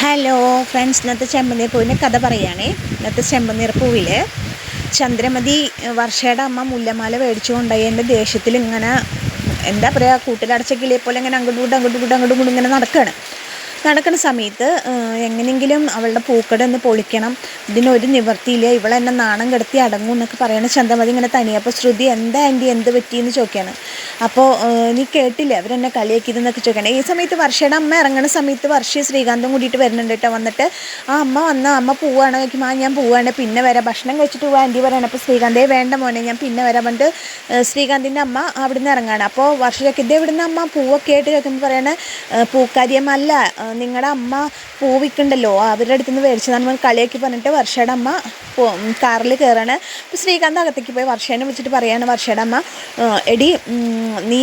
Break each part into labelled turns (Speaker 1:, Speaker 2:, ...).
Speaker 1: Hello friends, ഇന്നത്തെ ചെമ്പനീർ പൂവിൻ്റെ കഥ പറയുകയാണേ. ഇന്നത്തെ ചെമ്പനീർ പൂവിൽ ചന്ദ്രമതി വർഷയുടെ അമ്മ മുല്ലമാല മേടിച്ചു കൊണ്ടുപോയി എൻ്റെ ദേഷ്യത്തിൽ ഇങ്ങനെ എന്താ പറയുക, കൂട്ടിലടച്ച കിളിയെ പോലെ ഇങ്ങനെ അങ്ങോട്ടും ഇങ്ങോട്ടും ഇങ്ങനെ നടക്കുന്ന സമയത്ത് എങ്ങനെയെങ്കിലും അവളുടെ പൂക്കട ഒന്ന് പൊളിക്കണം, ഇതിനൊരു നിവർത്തിയില്ല, ഇവളെന്നെ നാണം കെടുത്തി അടങ്ങും എന്നൊക്കെ പറയണ ചന്ദ്രമതി ഇങ്ങനെ തനിയെ. അപ്പോൾ ശ്രുതി എന്താ ആൻറ്റി എന്ത് പറ്റിയെന്ന് ചോദിക്കുകയാണ്. അപ്പോൾ നീ കേട്ടില്ലേ അവരെന്നെ കളിയാക്കിയതെന്നൊക്കെ ചോദിക്കണം. ഈ സമയത്ത് വർഷയുടെ അമ്മ ഇറങ്ങുന്ന സമയത്ത് വർഷയും ശ്രീകാന്തും കൂടിയിട്ട് വരുന്നുണ്ട് കേട്ടോ. വന്നിട്ട് ആ അമ്മ പോവുകയാണ് നോക്കുമ്പോൾ ഞാൻ പോവുകയാണ്, പിന്നെ വരാം, ഭക്ഷണം കഴിച്ചിട്ട് പോവാൻ ആൻറ്റി പറയണം. അപ്പോൾ ശ്രീകാന്തേ വേണ്ട മോനെ ഞാൻ പിന്നെ വരാൻ പറഞ്ഞിട്ട് ശ്രീകാന്തിൻ്റെ അമ്മ അവിടുന്ന് ഇറങ്ങുകയാണ്. അപ്പോൾ വർഷയ്ക്ക് ഇതേ ഇവിടുന്ന് അമ്മ പൂവൊക്കെ ആയിട്ട് ചോദിക്കുമ്പോൾ പറയണേ, പൂക്കാരിയമ്മല്ല, നിങ്ങളുടെ അമ്മ പൂവിക്കുണ്ടല്ലോ അവരുടെ അടുത്ത് നിന്ന് മേടിച്ചതാണ് കളിയാക്കി പറഞ്ഞിട്ട് വർഷയുടെ അമ്മ കാറിൽ കയറാണ്. അപ്പോൾ ശ്രീകാന്ത് അകത്തേക്ക് പോയി വർഷേനെ വിളിച്ചിട്ട് പറയാണ്, വർഷയുടെ അമ്മ എടി നീ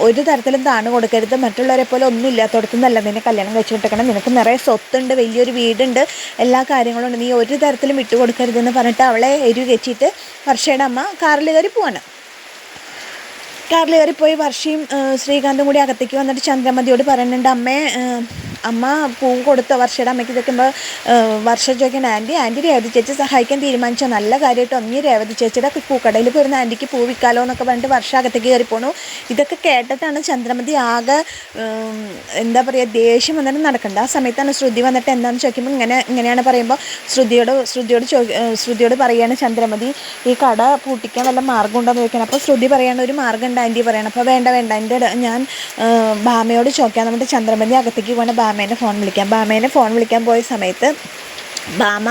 Speaker 1: ഒരു തരത്തിലും താണു കൊടുക്കരുത്, മറ്റുള്ളവരെ പോലെ ഒന്നും ഇല്ലാത്തടത്തുനിന്നല്ല നിന്നെ കല്യാണം കഴിച്ചു വിട്ടേക്കണം, നിനക്ക് നിറയെ സ്വത്തുണ്ട്, വലിയൊരു വീടുണ്ട്, എല്ലാ കാര്യങ്ങളും ഉണ്ട്, നീ ഒരു തരത്തിലും വിട്ടുകൊടുക്കരുതെന്ന് പറഞ്ഞിട്ട് അവളെ എരിവ് വെച്ചിട്ട് വർഷയുടെ അമ്മ കാറിൽ കയറി പോവാണ്. കാറിൽ കയറിപ്പോയി വർഷയും ശ്രീകാന്തും കൂടി അകത്തേക്ക് വന്നിട്ട് ചന്ദ്രമതിയോട് പറയുന്നുണ്ട്, അമ്മ പൂ കൊടുത്ത വർഷയുടെ അമ്മയ്ക്ക് ഇതൊക്കെയുമ്പോൾ വർഷ ചോദിക്കാൻ ആൻറ്റി രേവതി ചേച്ചി സഹായിക്കാൻ തീരുമാനിച്ചോ, നല്ല കാര്യമായിട്ട് ഒന്നീ രേവതി ചേച്ചിയുടെ പൂക്കടയിൽ പോയിരുന്ന ആൻറ്റിക്ക് പൂ വിൽക്കാലോ എന്നൊക്കെ പറഞ്ഞിട്ട് വർഷ അകത്തേക്ക് കയറിപ്പോണു. ഇതൊക്കെ കേട്ടിട്ടാണ് ചന്ദ്രമതി ആകെ എന്താ പറയുക ദേഷ്യം വന്നിട്ട് നടക്കേണ്ടത്. ആ സമയത്താണ് ശ്രുതി വന്നിട്ട് എന്താണെന്ന് ചോദിക്കുമ്പോൾ ഇങ്ങനെയാണ് പറയുമ്പോൾ ശ്രുതിയോട് പറയുകയാണ് ചന്ദ്രമതി, ഈ കട പൂട്ടിക്കാൻ വല്ല മാർഗ്ഗം ഉണ്ടോ എന്ന് ചോദിക്കണം. അപ്പോൾ ശ്രുതി പറയാണ്, ഒരു മാർഗ്ഗം ഉണ്ട് ആൻറ്റി പറയണം. അപ്പോൾ വേണ്ട എൻ്റെ ഞാൻ ഭാമയോട് ചോദിക്കാം. നമ്മുടെ ചന്ദ്രമതി അകത്തേക്ക് പോകണം, ഭാമേനെ ഫോൺ വിളിക്കാൻ പോയ സമയത്ത് ഭാമ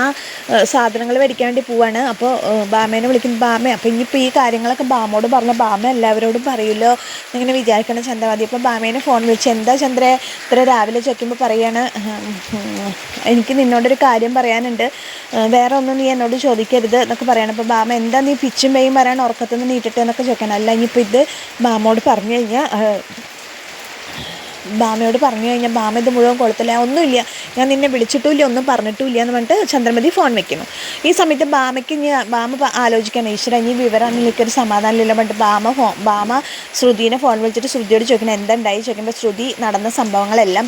Speaker 1: സാധനങ്ങൾ മേടിക്കാൻ വേണ്ടി പോവാണ്. അപ്പോൾ ഭാമേനെ വിളിക്കും. അപ്പോൾ ഇനിയിപ്പോൾ ഈ കാര്യങ്ങളൊക്കെ ഭാമയോട് പറഞ്ഞാൽ ഭാമ എല്ലാവരോടും പറയുമല്ലോ എന്നിങ്ങനെ വിചാരിക്കണം ചന്ദ്രമതി. അപ്പോൾ ഭാമേനെ ഫോൺ വിളിച്ച്, എന്താ ചന്ദ്ര ഇത്ര രാവിലെ ചോദിക്കുമ്പോൾ പറയാണ്, എനിക്ക് നിന്നോടൊരു കാര്യം പറയാനുണ്ട്, വേറെ ഒന്നും നീ എന്നോട് ചോദിക്കരുത് എന്നൊക്കെ പറയണം. അപ്പോൾ ഭാമ എന്താ നീ പിച്ചും പേയും പറയാൻ ഉറക്കത്തുനിന്ന് നീട്ടിട്ട് എന്നൊക്കെ ചോദിക്കണം. അല്ല ഇനിയിപ്പോൾ ഇത് ഭാമയോട് പറഞ്ഞു കഴിഞ്ഞാൽ ഭാമ ഇത് മുഴുവൻ കൊളുത്തില്ല, ഒന്നുമില്ല, ഞാൻ നിന്നെ വിളിച്ചിട്ടുമില്ല ഒന്നും പറഞ്ഞിട്ടുമില്ല എന്ന് പറഞ്ഞിട്ട് ചന്ദ്രമതി ഫോൺ വെക്കുന്നു. ഈ സമയത്ത് ഭാമ ആലോചിക്കണം, ഈശ്വര ഇനി വിവരം എനിക്കൊരു സമാധാനമില്ല പറഞ്ഞിട്ട് ഭാമ ശ്രുതിനെ ഫോൺ വിളിച്ചിട്ട് ശ്രുതിയോട് ചോദിക്കണം എന്താ ഉണ്ടായി ചോദിക്കുമ്പോൾ ശ്രുതി നടന്ന സംഭവങ്ങളെല്ലാം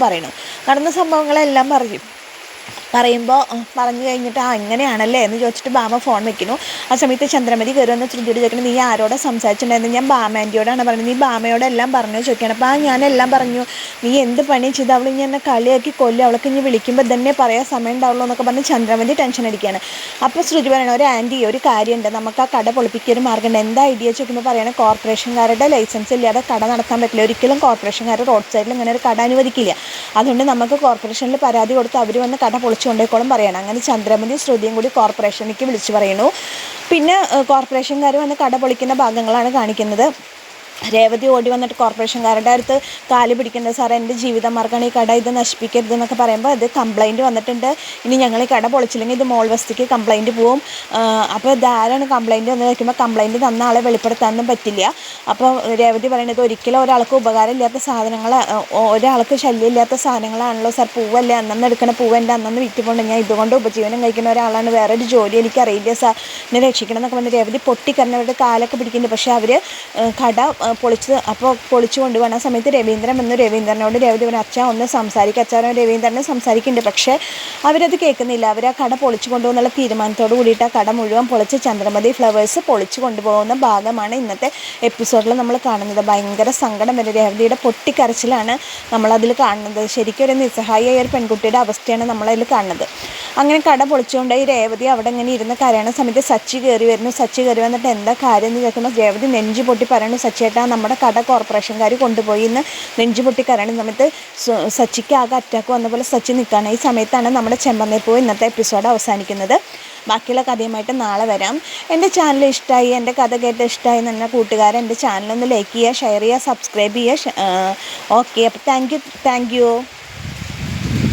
Speaker 1: പറഞ്ഞു കഴിഞ്ഞിട്ട് ഇങ്ങനെയാണല്ലേ എന്ന് ചോദിച്ചിട്ട് ഭാമ ഫോൺ വെക്കുന്നു. ആ സമയത്ത് ചന്ദ്രമതി കയറി വന്ന് ശ്രുതിയോട് ചോദിക്കണം, നീ ആരോടെ സംസാരിച്ചിട്ടുണ്ടായിരുന്നു? ഞാൻ ഭാമ ആൻറ്റിയോടാണ് പറഞ്ഞത്, നീ ഭാമയോടെല്ലാം പറഞ്ഞു ചോദിക്കണം. അപ്പോൾ ഞാനെല്ലാം പറഞ്ഞു, നീ എന്ത് പണി ചെയ്ത് അവൾ ഇനി എന്നെ കളിയാക്കി കൊല്ലും, അവൾക്ക് ഇനി വിളിക്കുമ്പോൾ തന്നെ പറയാൻ സമയം ഉണ്ടാവുള്ളൂ എന്നൊക്കെ പറഞ്ഞ് ചന്ദ്രമതി ടെൻഷൻ അടിക്കുകയാണ്. അപ്പോൾ ശ്രുതി പറയണം, ഒരു ആൻറ്റി ഒരു കാര്യമുണ്ട്, നമുക്ക് ആ കട പൊളിപ്പിക്കൊരു മാർഗ്ഗമുണ്ട്, എന്താ ഐഡിയ ചോദിക്കുമ്പോൾ പറയണേ, കോർപ്പറേഷൻകാരുടെ ലൈസൻസ് ഇല്ലാതെ കട നടത്താൻ പറ്റില്ല, ഒരിക്കലും കോർപ്പറേഷൻകാർ റോഡ് സൈഡിൽ ഇങ്ങനെ ഒരു കട അനുവദിക്കില്ല, അതുകൊണ്ട് നമുക്ക് കോർപ്പറേഷനിൽ പരാതി കൊടുത്ത് അവർ വന്ന് കട പൊളിച്ചു കൊണ്ടേക്കോളം പറയണം. അങ്ങനെ ചന്ദ്രമതി ശ്രുതിയും കൂടി കോർപ്പറേഷനിലേക്ക് വിളിച്ചു പറയുന്നു. പിന്നെ കോർപ്പറേഷൻകാർ വന്ന് കട പൊളിക്കുന്ന ഭാഗങ്ങളാണ് കാണിക്കുന്നത്. രേവതി ഓടി വന്നിട്ട് കോർപ്പറേഷൻകാരുടെ അടുത്ത് കാല് പിടിക്കുന്നത്, സാറേ എൻ്റെ ജീവിതമാർഗ്ഗമാണ് ഈ കട, ഇത് നശിപ്പിക്കരുത് എന്നൊക്കെ പറയുമ്പോൾ ഇത് കംപ്ലയിൻറ്റ് വന്നിട്ടുണ്ട്, ഇനി ഞങ്ങൾ ഈ കട പൊളിച്ചില്ലെങ്കിൽ ഇത് മോൾ വസ്തിക്ക് കംപ്ലയിൻറ്റ് പോവും. അപ്പോൾ ഇതാരാണ് കംപ്ലയിൻറ്റ് എന്ന് വയ്ക്കുമ്പോൾ കംപ്ലയിൻറ്റ് തന്ന ആളെ വെളിപ്പെടുത്താനൊന്നും പറ്റില്ല. അപ്പോൾ രേവതി പറയുന്നത്, ഒരിക്കലും ഒരാൾക്ക് ഉപകാരമില്ലാത്ത സാധനങ്ങൾ, ഒരാൾക്ക് ശല്യമില്ലാത്ത സാധനങ്ങളാണല്ലോ സാർ, പൂവല്ലേ അന്നന്ന് എടുക്കണ പൂവ് എൻ്റെ അന്നന്ന് വിറ്റുകൊണ്ട് ഞാൻ ഇതുകൊണ്ട് ഉപജീവനം കഴിക്കുന്ന ഒരാളാണ്, വേറൊരു ജോലി എനിക്കറിയില്ല സാർ, എന്നെ രക്ഷിക്കണം എന്നൊക്കെ പറഞ്ഞ് രേവതി പൊട്ടിക്കറിഞ്ഞവരുടെ കാലൊക്കെ പിടിക്കുന്നുണ്ട്. പക്ഷേ അവർ കട പൊളിച്ചു കൊണ്ടുപോകുന്ന സമയത്ത് രവീന്ദ്രനോട് രേവതി പറഞ്ഞു, അച്ഛാ ഒന്ന് സംസാരിക്കുക, അച്ഛനും രവീന്ദ്രനെ സംസാരിക്കുന്നുണ്ട്. പക്ഷേ അവരത് കേൾക്കുന്നില്ല. അവർ ആ കട പൊളിച്ചു കൊണ്ടുപോകുന്നുള്ള തീരുമാനത്തോട് കൂടിയിട്ട് ആ കട മുഴുവൻ പൊളിച്ച് ചന്ദ്രമതി ഫ്ലവേഴ്സ് പൊളിച്ചു കൊണ്ടുപോകുന്ന ഭാഗമാണ് ഇന്നത്തെ എപ്പിസോഡിൽ നമ്മൾ കാണുന്നത്. ഭയങ്കര സങ്കടം വരും, രേവതിയുടെ പൊട്ടിക്കരച്ചിലാണ് നമ്മളതിൽ കാണുന്നത്. ശരിക്കും ഒരു നിസ്സഹായ ഒരു പെൺകുട്ടിയുടെ അവസ്ഥയാണ് നമ്മളതിൽ കാണുന്നത്. അങ്ങനെ കട പൊളിച്ചുകൊണ്ടായി രേവതി അവിടെ ഇങ്ങനെ ഇരുന്ന് കരയണ സമയത്ത് സച്ചി കയറി വന്നിട്ട് എന്താ കാര്യം എന്ന് ചോദിക്കുമ്പോൾ രേവതി നെഞ്ചു പൊട്ടി പറയുന്നു, സച്ചിയേട്ടാ നമ്മുടെ കട കോർപ്പറേഷൻകാർ കൊണ്ടുപോയി എന്ന് നെഞ്ചു പൊട്ടി കരയണ സമയത്ത് സച്ചിക്ക് ആകെ അറ്റാക്ക് വന്ന പോലെ സച്ചി നിൽക്കുകയാണ്. ഈ സമയത്താണ് നമ്മുടെ ചെമ്പനീർ പൂവ് ഇന്നത്തെ എപ്പിസോഡ് അവസാനിക്കുന്നത്. ബാക്കിയുള്ള കഥയുമായിട്ട് നാളെ വരാം. എൻ്റെ ചാനൽ ഇഷ്ടമായി, എൻ്റെ കഥ കേട്ട് ഇഷ്ടമായി എന്ന കൂട്ടുകാരെ എൻ്റെ ചാനലൊന്ന് ലൈക്ക് ചെയ്യുക, ഷെയർ ചെയ്യുക, സബ്സ്ക്രൈബ് ചെയ്യുക. ഓക്കെ, അപ്പോൾ താങ്ക് യു.